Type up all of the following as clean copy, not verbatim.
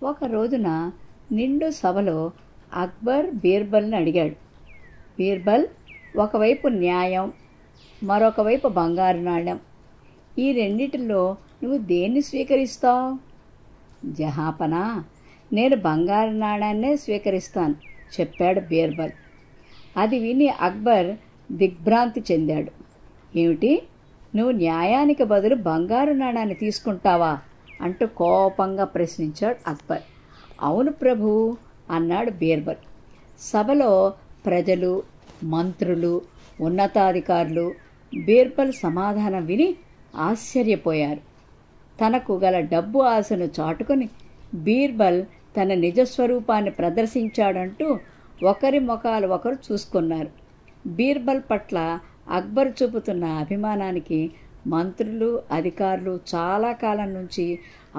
ఒక రోజున నిండు సభలో అక్బర్ బీర్బల్ని అడిగాడు. బీర్బల్, ఒకవైపు న్యాయం, మరొక వైపు బంగారు నాణ్యం, ఈ రెండిటిలో నువ్వు దేన్ని స్వీకరిస్తావు? జహాపనా, నేను బంగారు నాణ్యాన్నే స్వీకరిస్తాను చెప్పాడు బీర్బల్. అది విని అక్బర్ దిగ్భ్రాంతి చెందాడు. ఏమిటి, నువ్వు న్యాయానికి బదులు బంగారు నాణ్యాన్ని తీసుకుంటావా అంటూ కోపంగా ప్రశ్నించాడు అక్బర్. అవును ప్రభు అన్నాడు బీర్బల్. సభలో ప్రజలు, మంత్రులు, ఉన్నతాధికారులు బీర్బల్ సమాధానం విని ఆశ్చర్యపోయారు. తనకు గల డబ్బు ఆశను చాటుకొని బీర్బల్ తన నిజస్వరూపాన్ని ప్రదర్శించాడంటూ ఒకరి ముఖాలు ఒకరు చూసుకున్నారు. బీర్బల్ పట్ల అక్బర్ చూపుతున్న అభిమానానికి మంత్రులు, అధికారులు చాలా కాలం నుంచి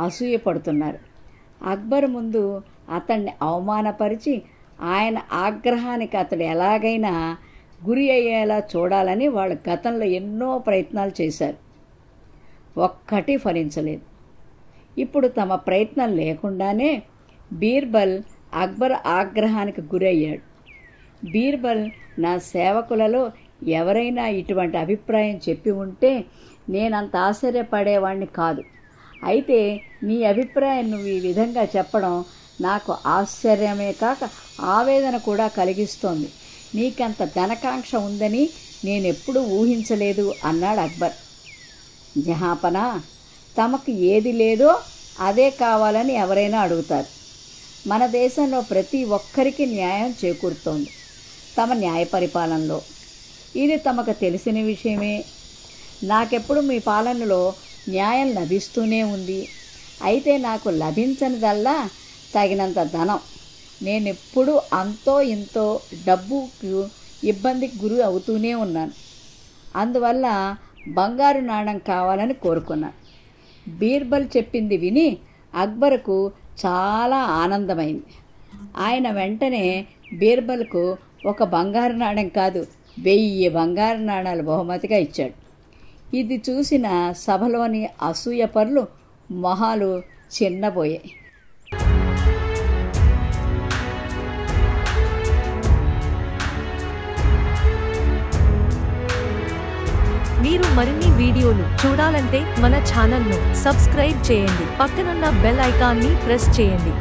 అసూయపడుతున్నారు. అక్బర్ ముందు అతన్ని అవమానపరిచి ఆయన ఆగ్రహానికి అతడు ఎలాగైనా గురి అయ్యేలా చూడాలని వాళ్ళు గతంలో ఎన్నో ప్రయత్నాలు చేశారు. ఒక్కటి ఫలించలేదు. ఇప్పుడు తమ ప్రయత్నం లేకుండానే బీర్బల్ అక్బర్ ఆగ్రహానికి గురయ్యాడు. బీర్బల్, నా సేవకులలో ఎవరైనా ఇటువంటి అభిప్రాయం చెప్పి ఉంటే నేనంత ఆశ్చర్యపడేవాణ్ణి కాదు. అయితే నీ అభిప్రాయం నువ్వు ఈ విధంగా చెప్పడం నాకు ఆశ్చర్యమే కాక ఆవేదన కూడా కలిగిస్తోంది. నీకంత ధనకాంక్ష ఉందని నేనెప్పుడూ ఊహించలేదు అన్నాడు అక్బర్. జహాపనా, తమకు ఏది లేదో అదే కావాలని ఎవరైనా అడుగుతారు. మన దేశంలో ప్రతి ఒక్కరికి న్యాయం చేకూరుతోంది తమ న్యాయ పరిపాలనలో. ఇది తమకు తెలిసిన విషయమే. నాకెప్పుడు మీ పాలనలో న్యాయం లభిస్తూనే ఉంది. అయితే నాకు లభించనిదల్లా తగినంత ధనం. నేనెప్పుడు అంతో ఇంతో డబ్బుకు ఇబ్బందికి గురి అవుతూనే ఉన్నాను. అందువల్ల బంగారు నాణెం కావాలని కోరుకున్నాను. బీర్బల్ చెప్పింది విని అక్బర్కు చాలా ఆనందమైంది. ఆయన వెంటనే బీర్బల్కు ఒక బంగారు నాణెం కాదు, 1000 బంగారు నాణాలు బహుమతిగా ఇచ్చాడు. ఇది చూసిన సభలోని అసూయపరులు మొహాలు చిన్నబోయాయి. మీరు మరిన్ని వీడియోలు చూడాలంటే మన ఛానల్ను సబ్స్క్రైబ్ చేయండి. పక్కనున్న బెల్ ఐకాన్ని ప్రెస్ చేయండి.